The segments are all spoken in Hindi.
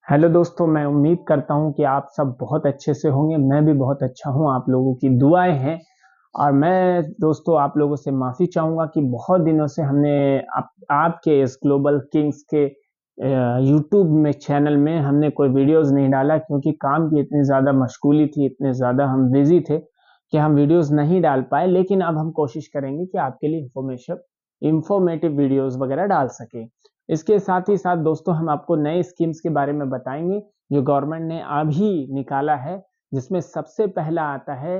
हेलो दोस्तों, मैं उम्मीद करता हूँ कि आप सब बहुत अच्छे से होंगे। मैं भी बहुत अच्छा हूँ, आप लोगों की दुआएं हैं। और मैं दोस्तों आप लोगों से माफ़ी चाहूँगा कि बहुत दिनों से हमने आपके इस ग्लोबल किंग्स के यूट्यूब में चैनल में हमने कोई वीडियोस नहीं डाला, क्योंकि काम की इतनी ज़्यादा मशगूली थी, इतने ज़्यादा हम बिजी थे कि हम वीडियोस नहीं डाल पाए। लेकिन अब हम कोशिश करेंगे कि आपके लिए इंफॉर्मेटिव वीडियोस वगैरह डाल सकें। इसके साथ ही साथ दोस्तों हम आपको नए स्कीम्स के बारे में बताएंगे जो गवर्नमेंट ने अभी निकाला है, जिसमें सबसे पहला आता है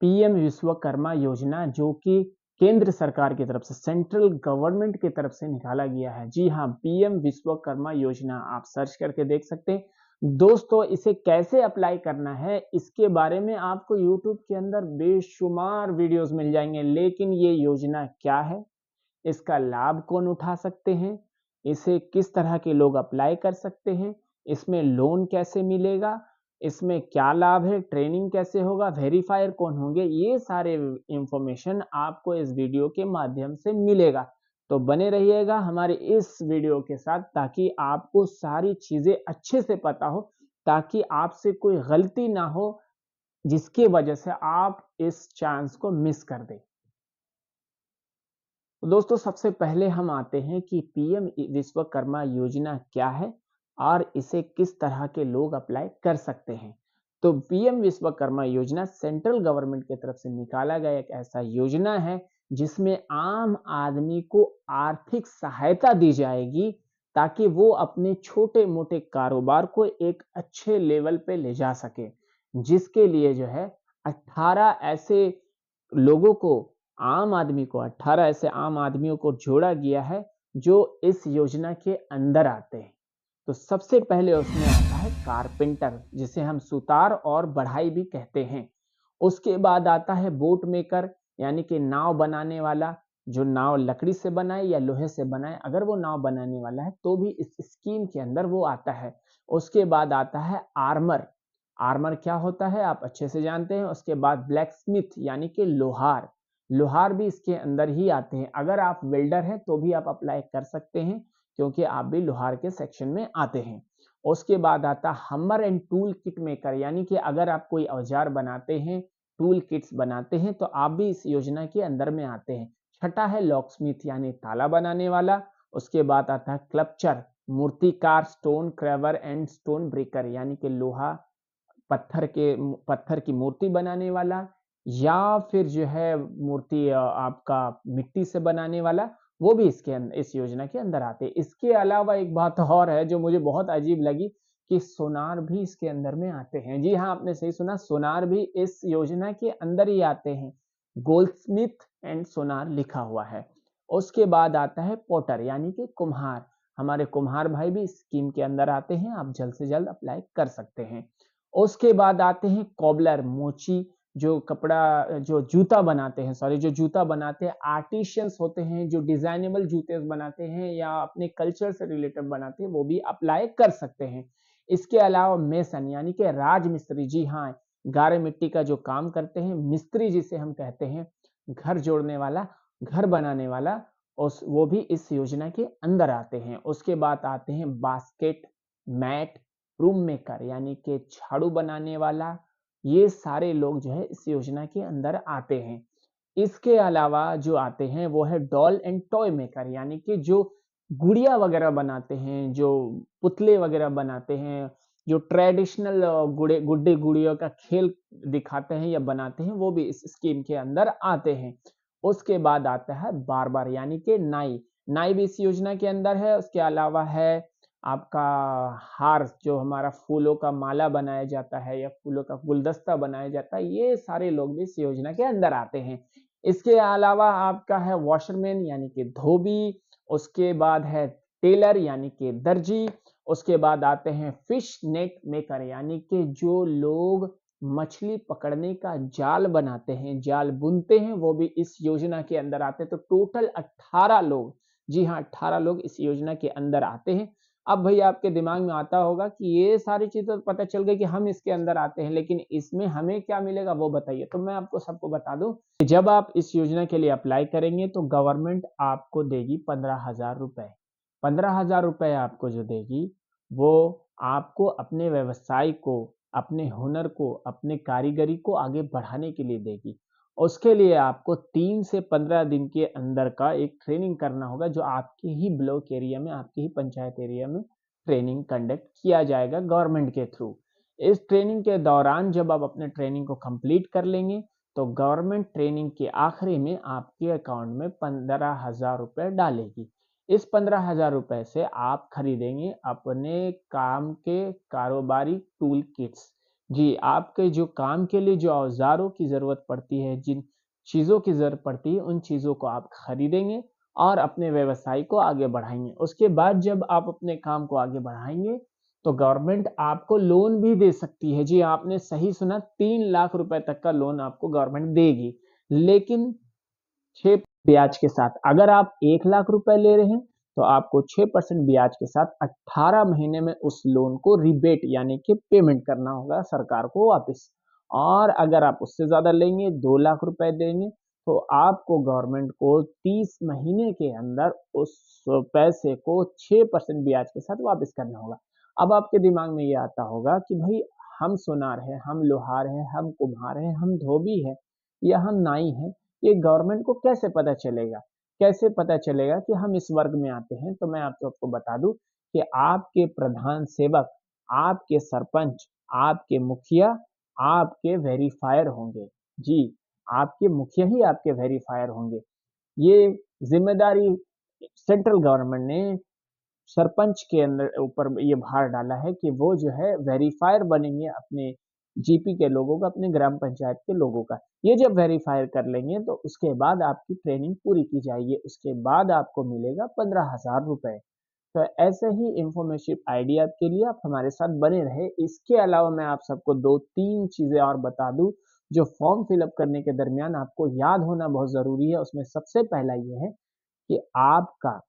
पीएम विश्वकर्मा योजना, जो कि केंद्र सरकार की तरफ से, सेंट्रल गवर्नमेंट की तरफ से निकाला गया है। जी हाँ, पीएम विश्वकर्मा योजना आप सर्च करके देख सकते हैं। दोस्तों इसे कैसे अप्लाई करना है इसके बारे में आपको यूट्यूब के अंदर बेशुमार वीडियोस मिल जाएंगे, लेकिन ये योजना क्या है, इसका लाभ कौन उठा सकते हैं, इसे किस तरह के लोग अप्लाई कर सकते हैं, इसमें लोन कैसे मिलेगा, इसमें क्या लाभ है, ट्रेनिंग कैसे होगा, वेरीफायर कौन होंगे, ये सारे इंफॉर्मेशन आपको इस वीडियो के माध्यम से मिलेगा। तो बने रहिएगा हमारे इस वीडियो के साथ, ताकि आपको सारी चीजें अच्छे से पता हो, ताकि आपसे कोई गलती ना हो जिसकी वजह से आप इस चांस को मिस कर दें। तो दोस्तों सबसे पहले हम आते हैं कि पीएम विश्वकर्मा योजना क्या है और इसे किस तरह के लोग अप्लाई कर सकते हैं। तो पीएम विश्वकर्मा योजना सेंट्रल गवर्नमेंट की तरफ से निकाला गया एक ऐसा योजना है जिसमें आम आदमी को आर्थिक सहायता दी जाएगी, ताकि वो अपने छोटे मोटे कारोबार को एक अच्छे लेवल पे ले जा सके। जिसके लिए जो है 18 ऐसे लोगों को, आम आदमी को, 18 ऐसे आम आदमियों को जोड़ा गया है जो इस योजना के अंदर आते हैं। तो सबसे पहले उसमें आता है कारपेंटर, जिसे हम सुतार और बढ़ाई भी कहते हैं। उसके बाद आता है बोट मेकर, यानी कि नाव बनाने वाला, जो नाव लकड़ी से बनाए या लोहे से बनाए, अगर वो नाव बनाने वाला है तो भी इस स्कीम के अंदर वो आता है। उसके बाद आता है आर्मर। आर्मर क्या होता है आप अच्छे से जानते हैं। उसके बाद ब्लैक स्मिथ यानी कि लोहार, लोहार भी इसके अंदर ही आते हैं। अगर आप वेल्डर हैं तो भी आप अप्लाई कर सकते हैं, क्योंकि आप भी लोहार के सेक्शन में आते हैं। उसके बाद आता हमर एंड टूल किट मेकर, यानी कि अगर आप कोई औजार बनाते हैं, टूल किट्स बनाते हैं, तो आप भी इस योजना के अंदर में आते हैं। छठा है लॉक स्मिथ, यानी ताला बनाने वाला। उसके बाद आता है क्लपचर, मूर्तिकार, स्टोन क्रेवर एंड स्टोन ब्रेकर, यानी कि लोहा पत्थर की मूर्ति बनाने वाला, या फिर जो है मूर्ति आपका मिट्टी से बनाने वाला, वो भी इस योजना के अंदर आते हैं। इसके अलावा एक बात और है जो मुझे बहुत अजीब लगी, कि सोनार भी इसके अंदर में आते हैं। जी हाँ, आपने सही सुना, सोनार भी इस योजना के अंदर ही आते हैं। गोल्डस्मिथ एंड सोनार लिखा हुआ है। उसके बाद आता है पोटर, यानी कि कुम्हार। हमारे कुम्हार भाई भी इस स्कीम के अंदर आते हैं, आप जल्द से जल्द अप्लाई कर सकते हैं। उसके बाद आते हैं कोबलर, मोची, जो कपड़ा जो जूता बनाते हैं, सॉरी जो जूता बनाते हैं, आर्टिशियंस होते हैं जो डिजाइनेबल जूते बनाते हैं या अपने कल्चर से रिलेटेड बनाते हैं, वो भी अप्लाई कर सकते हैं। इसके अलावा मेसन, यानी कि राज मिस्त्री, जी हाँ, गारे मिट्टी का जो काम करते हैं, मिस्त्री जिसे हम कहते हैं, घर जोड़ने वाला, घर बनाने वाला, उस वो भी इस योजना के अंदर आते हैं। उसके बाद आते हैं बास्केट मैट, रूम मेकर, यानी कि झाड़ू बनाने वाला, ये सारे लोग जो है इस योजना के अंदर आते हैं। इसके अलावा जो आते हैं वो है डॉल एंड टॉय मेकर, यानी कि जो गुड़िया वगैरह बनाते हैं, जो पुतले वगैरह बनाते हैं, जो ट्रेडिशनल गुड्डे गुड़ियों का खेल दिखाते हैं या बनाते हैं, वो भी इस स्कीम के अंदर आते हैं। उसके बाद आता है बार्बर, यानी कि नाई, नाई भी इस योजना के अंदर है। उसके अलावा है आपका हार, जो हमारा फूलों का माला बनाया जाता है या फूलों का गुलदस्ता बनाया जाता है, ये सारे लोग भी इस योजना के अंदर आते हैं। इसके अलावा आपका है वॉशरमैन, यानी कि धोबी। उसके बाद है टेलर, यानी कि दर्जी। उसके बाद आते हैं फिश नेट मेकर, यानी कि जो लोग मछली पकड़ने का जाल बनाते हैं, जाल बुनते हैं, वो भी इस योजना के अंदर आते हैं। तो टोटल 18 लोग, जी हाँ 18 लोग इस योजना के अंदर आते हैं। अब भैया आपके दिमाग में आता होगा कि ये सारी चीज़ें तो पता चल गई कि हम इसके अंदर आते हैं, लेकिन इसमें हमें क्या मिलेगा वो बताइए। तो मैं आपको सबको बता दूं कि जब आप इस योजना के लिए अप्लाई करेंगे तो गवर्नमेंट आपको देगी 15,000 रुपए। 15,000 रुपए आपको जो देगी वो आपको अपने व्यवसाय को, अपने हुनर को, अपने कारीगरी को आगे बढ़ाने के लिए देगी। उसके लिए आपको 3 से 15 दिन के अंदर का एक ट्रेनिंग करना होगा, जो आपके ही ब्लॉक एरिया में, आपके ही पंचायत एरिया में ट्रेनिंग कंडक्ट किया जाएगा गवर्नमेंट के थ्रू। इस ट्रेनिंग के दौरान जब आप अपने ट्रेनिंग को कंप्लीट कर लेंगे, तो गवर्नमेंट ट्रेनिंग के आखिरी में आपके अकाउंट में 15,000 रुपए डालेगी। इस 15,000 रुपए से आप खरीदेंगे अपने काम के कारोबारी टूल किट्स। जी, आपके जो काम के लिए जो औज़ारों की ज़रूरत पड़ती है, जिन चीज़ों की ज़रूरत पड़ती है, उन चीज़ों को आप खरीदेंगे और अपने व्यवसाय को आगे बढ़ाएँगे। उसके बाद जब आप अपने काम को आगे बढ़ाएँगे, तो गवर्नमेंट आपको लोन भी दे सकती है। जी, आपने सही सुना, 3 लाख रुपए तक का लोन आपको गवर्नमेंट देगी। लेकिन 6 ब्याज के साथ। अगर आप 1 लाख रुपए ले रहे हैं, तो आपको 6% ब्याज के साथ 18 महीने में उस लोन को रिबेट यानी कि पेमेंट करना होगा सरकार को वापस। और अगर आप उससे ज़्यादा लेंगे, 2 लाख रुपए देंगे, तो आपको गवर्नमेंट को 30 महीने के अंदर उस पैसे को 6% ब्याज के साथ वापस करना होगा। अब आपके दिमाग में ये आता होगा कि भई हम सुनार हैं, हम लोहार हैं, हम कुम्हार हैं, हम धोबी हैं या हम नाई हैं, ये गवर्नमेंट को कैसे पता चलेगा? कैसे पता चलेगा कि हम इस वर्ग में आते हैं? तो मैं आप सबको बता दूँ कि आपके प्रधान सेवक, आपके सरपंच, आपके मुखिया, आपके वेरीफायर होंगे। जी, आपके मुखिया ही आपके वेरीफायर होंगे। ये ज़िम्मेदारी सेंट्रल गवर्नमेंट ने सरपंच के अंदर ऊपर ये भार डाला है कि वो जो है वेरीफायर बनेंगे अपने जीपी के लोगों का, अपने ग्राम पंचायत के लोगों का। ये जब वेरीफायर कर लेंगे, तो उसके बाद आपकी ट्रेनिंग पूरी की जाएगी। उसके बाद आपको मिलेगा 15,000 रुपए। तो ऐसे ही इन्फॉर्मेटिव आइडिया के लिए आप हमारे साथ बने रहे। इसके अलावा मैं आप सबको 2-3 चीज़ें और बता दूँ, जो फॉर्म फिल अप करने के दरमियान आपको याद होना बहुत ज़रूरी है। उसमें सबसे पहला ये है कि आपका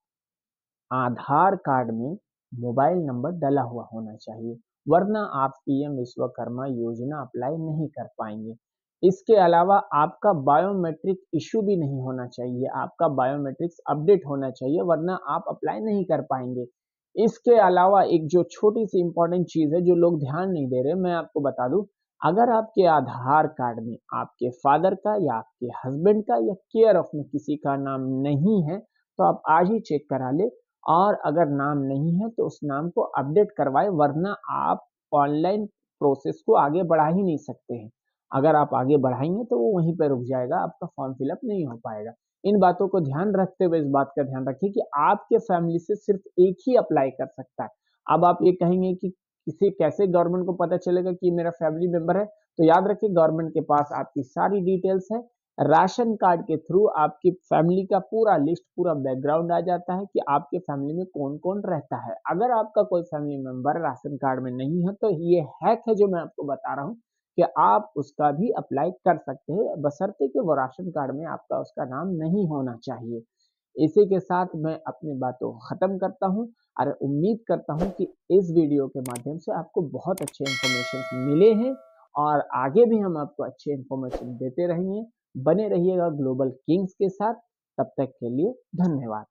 आधार कार्ड में मोबाइल नंबर डला हुआ होना चाहिए, वरना आप पीएम विश्वकर्मा योजना अप्लाई नहीं कर पाएँगे। इसके अलावा आपका बायोमेट्रिक इश्यू भी नहीं होना चाहिए, आपका बायोमेट्रिक्स अपडेट होना चाहिए, वरना आप अप्लाई नहीं कर पाएँगे। इसके अलावा एक जो छोटी-सी इम्पोर्टेंट चीज़ है, जो लोग ध्यान नहीं दे रहे, मैं आपको बता दूँ, अगर आपके आधार कार्ड में आपके फादर का या आपके हस्बैंड का या केयर ऑफ में किसी का नाम नहीं है, तो आप आज ही चेक करा लें। और अगर नाम नहीं है तो उस नाम को अपडेट करवाएँ, वरना आप ऑनलाइन प्रोसेस को आगे बढ़ा ही नहीं सकते हैं। अगर आप आगे बढ़ाएँगे तो वो वहीं पे रुक जाएगा, आपका फॉर्म फिल अप नहीं हो पाएगा। इन बातों को ध्यान रखते हुए इस बात का ध्यान रखिए कि आपके फैमिली से सिर्फ़ एक ही अप्लाई कर सकता है। अब आप ये कहेंगे कि इसे कैसे गवर्नमेंट को पता चलेगा कि ये मेरा फैमिली मेंबर है? तो याद रखिए, गवर्नमेंट के पास आपकी सारी डिटेल्स है। राशन कार्ड के थ्रू आपकी फैमिली का पूरा लिस्ट, पूरा बैकग्राउंड आ जाता है कि आपके फैमिली में कौन-कौन रहता है। अगर आपका कोई फैमिली मेंबर राशन कार्ड में नहीं है, तो ये हैक है जो मैं आपको बता रहा हूँ कि आप उसका भी अप्लाई कर सकते हैं, बशर्ते कि वो राशन कार्ड में आपका उसका नाम नहीं होना चाहिए। इसी के साथ मैं अपनी बातों को ख़त्म करता हूँ और उम्मीद करता हूँ कि इस वीडियो के माध्यम से आपको बहुत अच्छे इन्फॉर्मेशंस मिले हैं और आगे भी हम आपको अच्छे इन्फॉर्मेशन देते रहेंगे। बने रहिएगा ग्लोबल किंग्स के साथ। तब तक के लिए धन्यवाद।